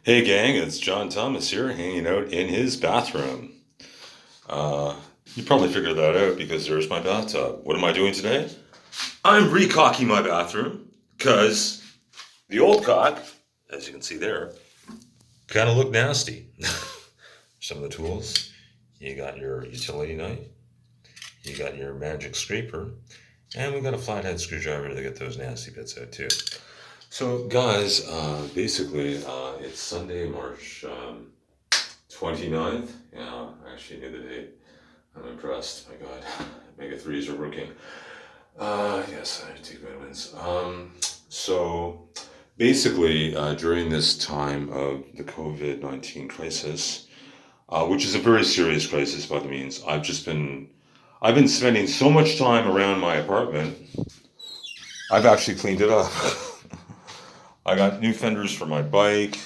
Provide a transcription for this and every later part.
Hey gang, it's John Thomas here, hanging out in his bathroom. Uh, you probably figured that out because there's my bathtub. What am I doing today? I'm recocking my bathroom because the old cock, as you can see there, kind of looked nasty. Some of the tools, you got your utility knife, you got your magic scraper, and we got a flathead screwdriver to get those nasty bits out too. So, guys, basically, it's Sunday, March 29th. Yeah, I actually knew the date. I'm impressed. My God, Mega 3s are working. Yes, I take vitamins. So, basically, during this time of the COVID-19 crisis, which is a very serious crisis by the means, I've been spending so much time around my apartment. I've actually cleaned it up. I got new fenders for my bike.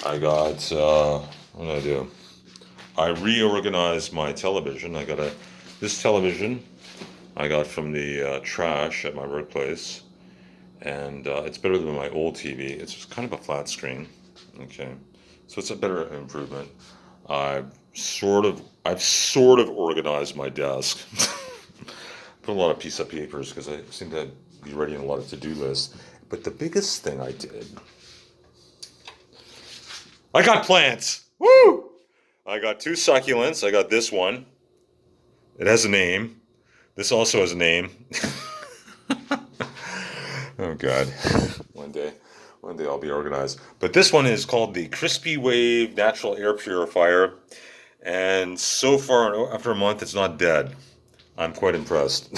I got, what did I do? I reorganized my television. This television I got from the trash at my workplace, and it's better than my old TV. It's just kind of a flat screen. Okay, so it's a better improvement. I've sort of organized my desk. Put a lot of piece of papers because I seem to be writing a lot of to-do lists. But the biggest thing I got plants. Woo! I got two succulents. I got this one. It has a name. This also has a name. Oh God. One day, one day I'll be organized. But this one is called the Crispy Wave Natural Air Purifier. And so far, after a month, it's not dead. I'm quite impressed.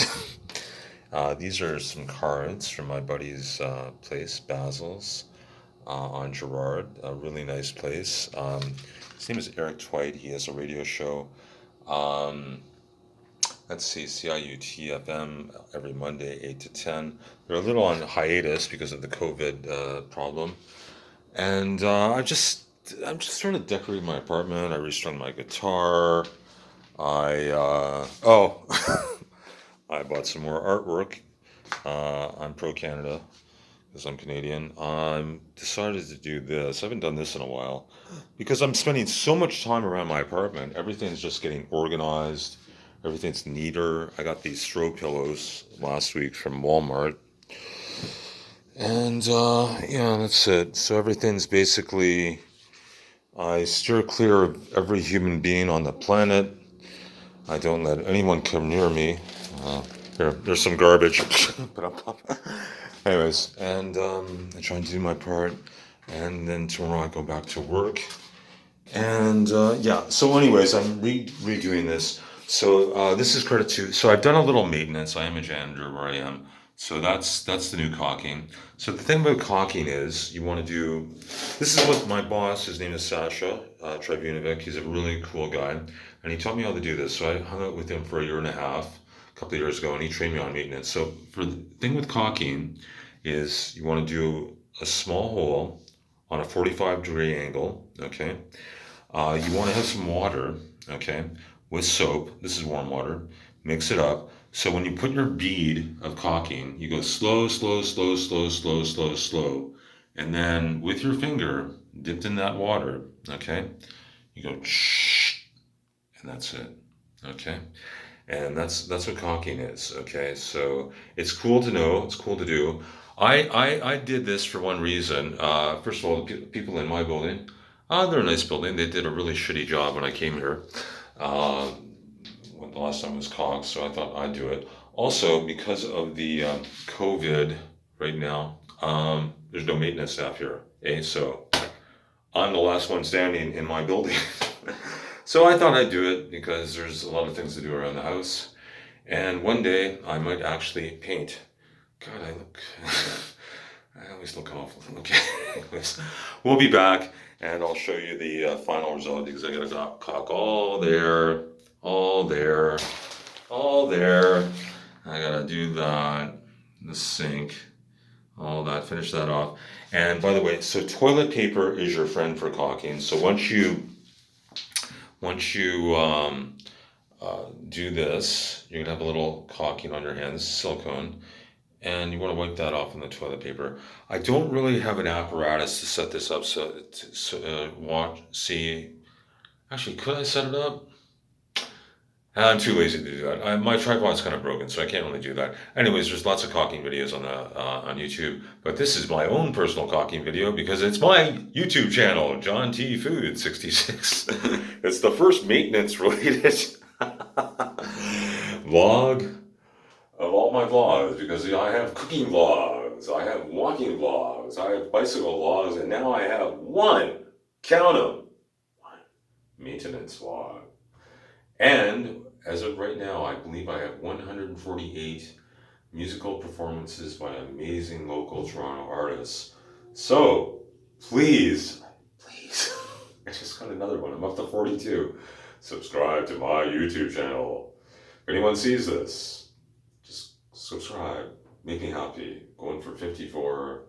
These are some cards from my buddy's place, Basil's, on Gerard. A really nice place. His name is Eric Twite. He has a radio show. Um, let's see, CIUT-FM every Monday, 8 to 10. They're a little on hiatus because of the COVID problem. And I'm just trying to decorate my apartment. I restrung my guitar. Oh, I bought some more artwork. I'm pro Canada because I'm Canadian. I'm decided to do this. I haven't done this in a while because I'm spending so much time around my apartment. Everything's just getting organized. Everything's neater. I got these throw pillows last week from Walmart. And yeah, that's it. So everything's basically, I steer clear of every human being on the planet. I don't let anyone come near me. There's some garbage. Anyways, and I try and do my part. And then tomorrow I go back to work. And yeah, so anyways, I'm redoing this. So this is credit to. So I've done a little maintenance. I am a janitor where I am. So that's the new caulking. So the thing about caulking is you want to do. This is what my boss. His name is Sasha Tribunovic. He's a really cool guy, and he taught me how to do this. So I hung out with him for a year and a half, a couple of years ago, and he trained me on maintenance. So for the thing with caulking is you want to do a small hole on a 45-degree angle. Okay. You want to have some water, okay, with soap. This is warm water. Mix it up. So when you put your bead of caulking, you go slow, slow, slow, slow, slow, slow, slow. And then with your finger dipped in that water, okay, you go shh, and that's it, okay? And that's what caulking is, okay? So it's cool to know, it's cool to do. I did this for one reason. First of all, the people in my building, they're a nice building. They did a really shitty job when I came here. Uh, when the last time was caulked, so I thought I'd do it. Also, because of the COVID right now, there's no maintenance staff here. So I'm the last one standing in my building. So I thought I'd do it because there's a lot of things to do around the house. And one day I might actually paint. God, I always look awful. Okay, anyways, we'll be back and I'll show you the final result because I gotta caulk all there, all there, all there. I gotta do that, the sink, all that, finish that off. And by the way, so toilet paper is your friend for caulking. So once you do this, you're gonna have a little caulking on your hands, silicone, and you want to wipe that off in the toilet paper. I don't really have an apparatus to set this up see. Actually, could I set it up? I'm too lazy to do that. My tripod's kind of broken, so I can't really do that. Anyways, there's lots of caulking videos on YouTube, but this is my own personal caulking video because it's my YouTube channel, John T. Food 66. It's the first maintenance related vlog of all my vlogs because I have cooking vlogs, I have walking vlogs, I have bicycle vlogs, and now I have one, count them, one maintenance vlog. And as of right now, I believe I have 148 musical performances by amazing local Toronto artists. So please, I just got another one. I'm up to 42. Subscribe to my YouTube channel. If anyone sees this, just subscribe. Make me happy. Going for 54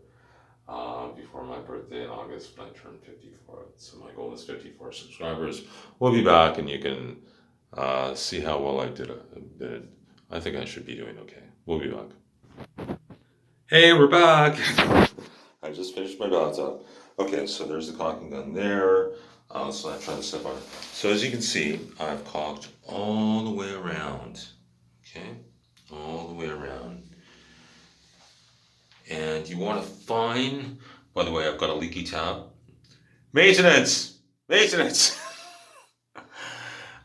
before my birthday in August when I turn 54. So my goal is 54 subscribers. We'll be back and you can see how well I did. I think I should be doing okay. We'll be back. Hey, we're back. I just finished my bathtub. Okay, so there's the caulking gun there. So I'm trying to step on it. So as you can see, I've caulked all the way around. Okay, all the way around. And you want to find, by the way, I've got a leaky tab. Maintenance! Maintenance!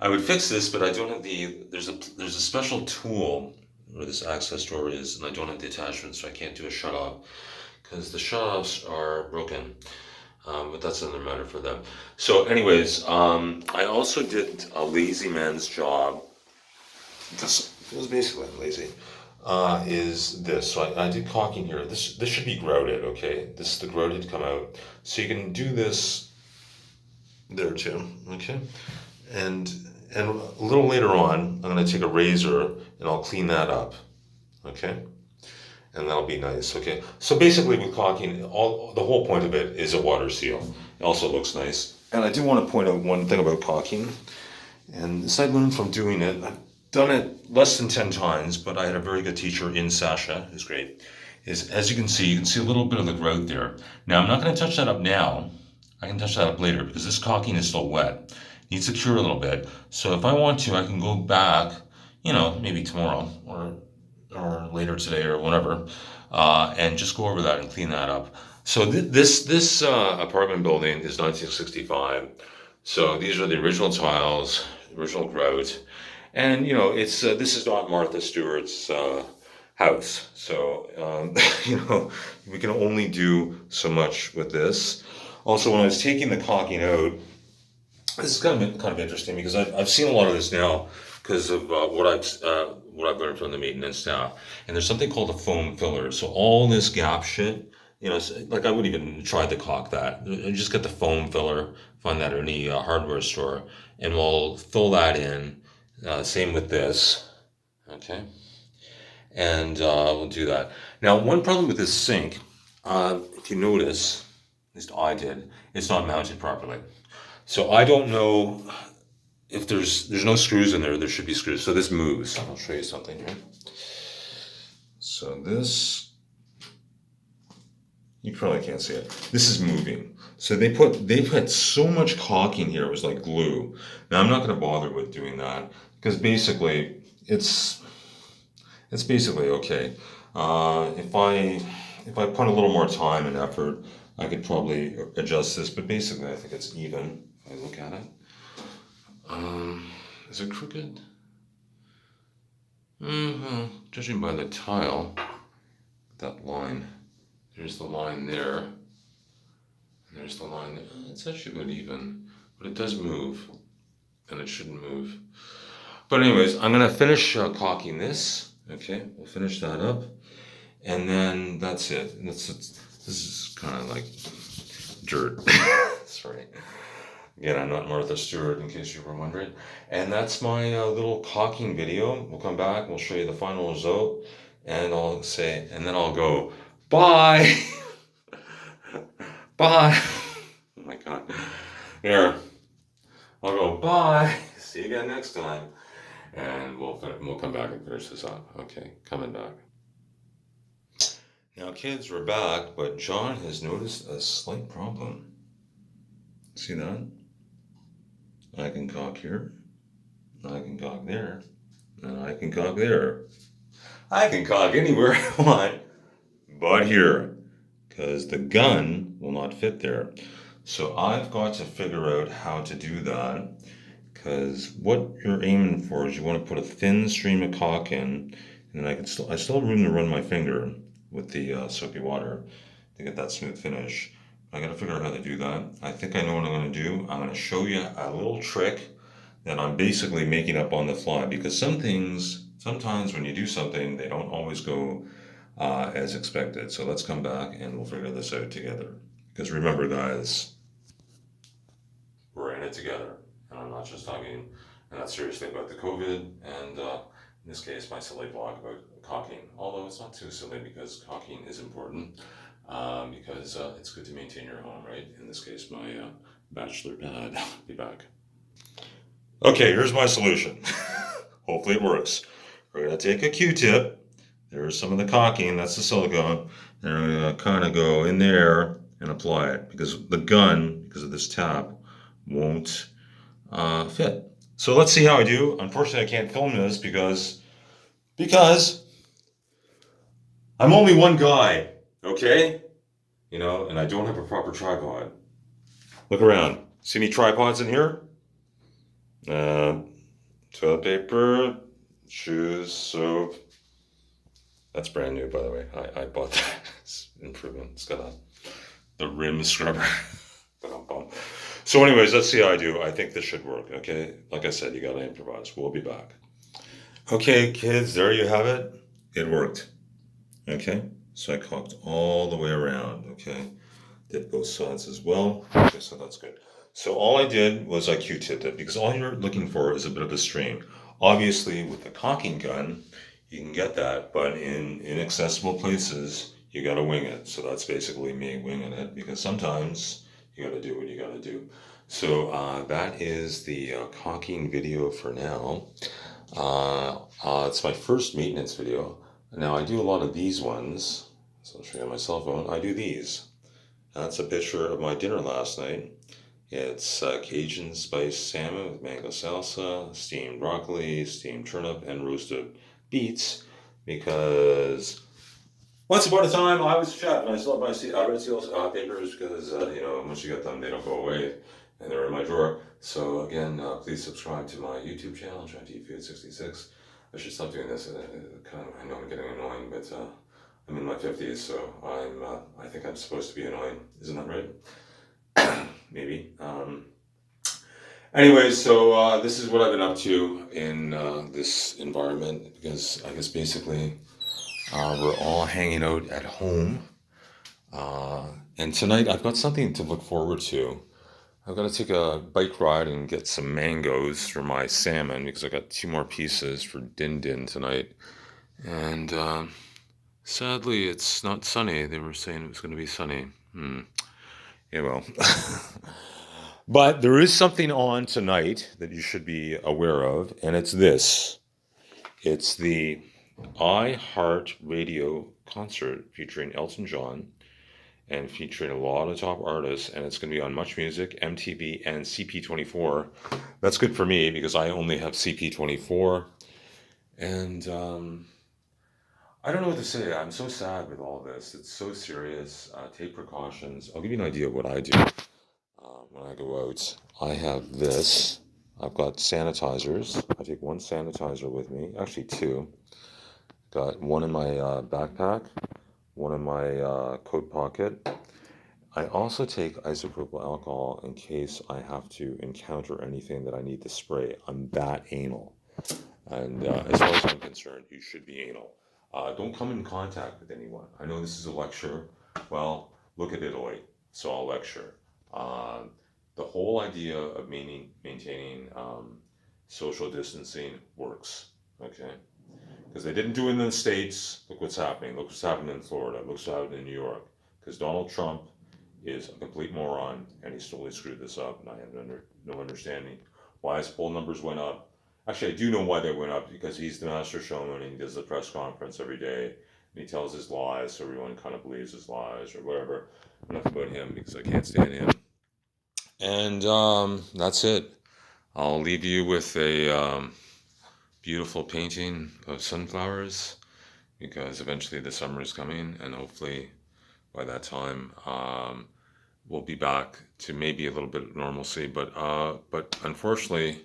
I would fix this, but I don't have there's a special tool where this access door is, and I don't have the attachment, so I can't do a shut off because the shut offs are broken. But that's another matter for them. So anyways, I also did a lazy man's job. This was basically lazy. Is this. So I did caulking here. This should be grouted, okay? The grout had come out. So you can do this there too, okay? And a little later on, I'm going to take a razor and I'll clean that up, okay? And that'll be nice, okay? So basically with caulking, the whole point of it is a water seal. It also looks nice. And I do want to point out one thing about caulking. And this I learned from doing it. I've done it less than 10 times, but I had a very good teacher in Sasha, who's great. As you can see a little bit of the grout there. Now, I'm not going to touch that up now. I can touch that up later because this caulking is still wet. Needs to cure a little bit. So if I want to, I can go back, maybe tomorrow or later today or whatever, and just go over that and clean that up. So this apartment building is 1965. So these are the original tiles, original grout, and it's this is not Martha Stewart's house. So we can only do so much with this. Also, when I was taking the caulking out, this is kind of interesting because I've seen a lot of this now because of what I've learned from the maintenance staff. And there's something called a foam filler. So all this gap shit, like I wouldn't even try to caulk that. I just get the foam filler, find that at any hardware store, and we'll fill that in. Same with this, okay? And we'll do that. Now, one problem with this sink, if you notice, at least I did, it's not mounted properly. So I don't know if there's no screws in there. There should be screws. So this moves. I'll show you something here. So this, you probably can't see it. This is moving. So they put so much caulking here. It was like glue. Now I'm not going to bother with doing that because basically it's basically okay. If I put a little more time and effort, I could probably adjust this. But basically, I think it's even. I look at it. Is it crooked? Judging by the tile, that line, there's the line there, and there's the line there. It's actually good even, but it does move, and it shouldn't move. But anyways, I'm gonna finish caulking this. Okay, we'll finish that up, and then that's it. And this is kind of like dirt. Sorry. Again, I'm not Martha Stewart, in case you were wondering. And that's my little caulking video. We'll come back, we'll show you the final result, and then I'll go, bye! Bye! Oh my God. Here. I'll go, bye! See you again next time. And we'll come back and finish this up. Okay, coming back. Now, kids, we're back, but John has noticed a slight problem. See that? I can caulk here, I can caulk there, and I can caulk there. I can caulk anywhere I want, but here, because the gun will not fit there. So I've got to figure out how to do that, because what you're aiming for is you want to put a thin stream of caulk in, and then I still have room to run my finger with the soapy water to get that smooth finish. I got to figure out how to do that. I think I know what I'm going to do. I'm going to show you a little trick that I'm basically making up on the fly, because sometimes when you do something, they don't always go as expected. So let's come back and we'll figure this out together. Because remember, guys, we're in it together. And I'm not just talking, and not seriously about the COVID, and in this case, my silly blog about caulking. Although it's not too silly, because caulking is important, because it's good to maintain your home, right? In this case, my bachelor pad. Be back. Okay, here's my solution. Hopefully it works. We're going to take a Q-tip. There's some of the caulking, that's the silicone. And we're going to kind of go in there and apply it, because the gun, because of this tab, won't fit. So let's see how I do. Unfortunately, I can't film this because I'm only one guy, okay? You know, and I don't have a proper tripod. Look around. See any tripods in here? Toilet paper, shoes, soap. That's brand new, by the way. I bought that. It's an improvement. It's got the rim scrubber. So anyways, let's see how I do. I think this should work, okay? Like I said, you gotta improvise. We'll be back. Okay, kids, there you have it. It worked, okay? So I caulked all the way around, okay? Did both sides as well. Okay, so that's good. So all I did was I Q-tipped it, because all you're looking for is a bit of a stream. Obviously, with the caulking gun, you can get that, but in inaccessible places, you gotta wing it. So that's basically me winging it, because sometimes you gotta do what you gotta do. So that is the caulking video for now. It's my first maintenance video. Now I do a lot of these ones, so I'll show you on my cell phone. I do these. That's a picture of my dinner last night. It's Cajun spiced salmon with mango salsa, steamed broccoli, steamed turnip, and roasted beets. Because once upon a time, I was a chef, and I still have my red seal papers, because you know, once you get them, they don't go away, and they're in my drawer. So again, please subscribe to my YouTube channel, TrentTFood66. I should stop doing this. I know I'm getting annoying, but I'm in my 50s, so I think I'm supposed to be annoying. Isn't that right? Maybe. Anyways, so this is what I've been up to in this environment, because I guess basically we're all hanging out at home. And tonight I've got something to look forward to. I've got to take a bike ride and get some mangoes for my salmon, because I got 2 more pieces for Din Din tonight. And sadly, it's not sunny. They were saying it was going to be sunny. Yeah, well. But there is something on tonight that you should be aware of, and it's this. It's the iHeart Radio concert featuring Elton John and featuring a lot of top artists, and it's going to be on Much Music, MTV, and CP24. That's good for me, because I only have CP24. And I don't know what to say. I'm so sad with all this. It's so serious. Take precautions. I'll give you an idea of what I do when I go out. I have this. I've got sanitizers. I take 1 sanitizer with me, actually 2. Got 1 in my backpack, 1 in my coat pocket. I also take isopropyl alcohol in case I have to encounter anything that I need to spray. I'm that anal. And as far as I'm concerned, you should be anal. Don't come in contact with anyone. I know this is a lecture. Well, look at Italy. So I'll lecture. The whole idea of maintaining social distancing works, okay? Because they didn't do it in the States. Look what's happening. Look what's happening in Florida. Look what's happening in New York. Because Donald Trump is a complete moron, and he's totally screwed this up, and I have no understanding why his poll numbers went up. Actually, I do know why they went up, because he's the master showman, and he does the press conference every day, and he tells his lies, so everyone kind of believes his lies or whatever. Enough about him because I can't stand him. And that's it. I'll leave you with a beautiful painting of sunflowers because eventually the summer is coming, and hopefully by that time we'll be back to maybe a little bit of normalcy. But unfortunately, I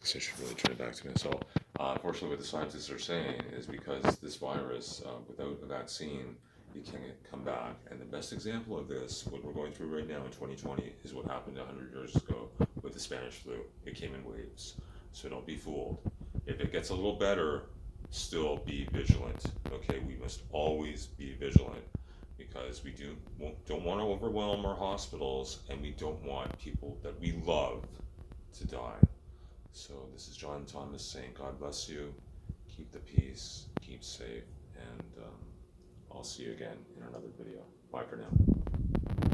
guess I should really turn it back to myself. Unfortunately, what the scientists are saying is because this virus, without a vaccine, you can't come back. And the best example of this, what we're going through right now in 2020, is what happened 100 years ago with the Spanish flu. It came in waves. So don't be fooled. If it gets a little better, still be vigilant. Okay, we must always be vigilant because we don't want to overwhelm our hospitals, and we don't want people that we love to die. So this is John Thomas saying, God bless you, keep the peace, keep safe, and I'll see you again in another video. Bye for now.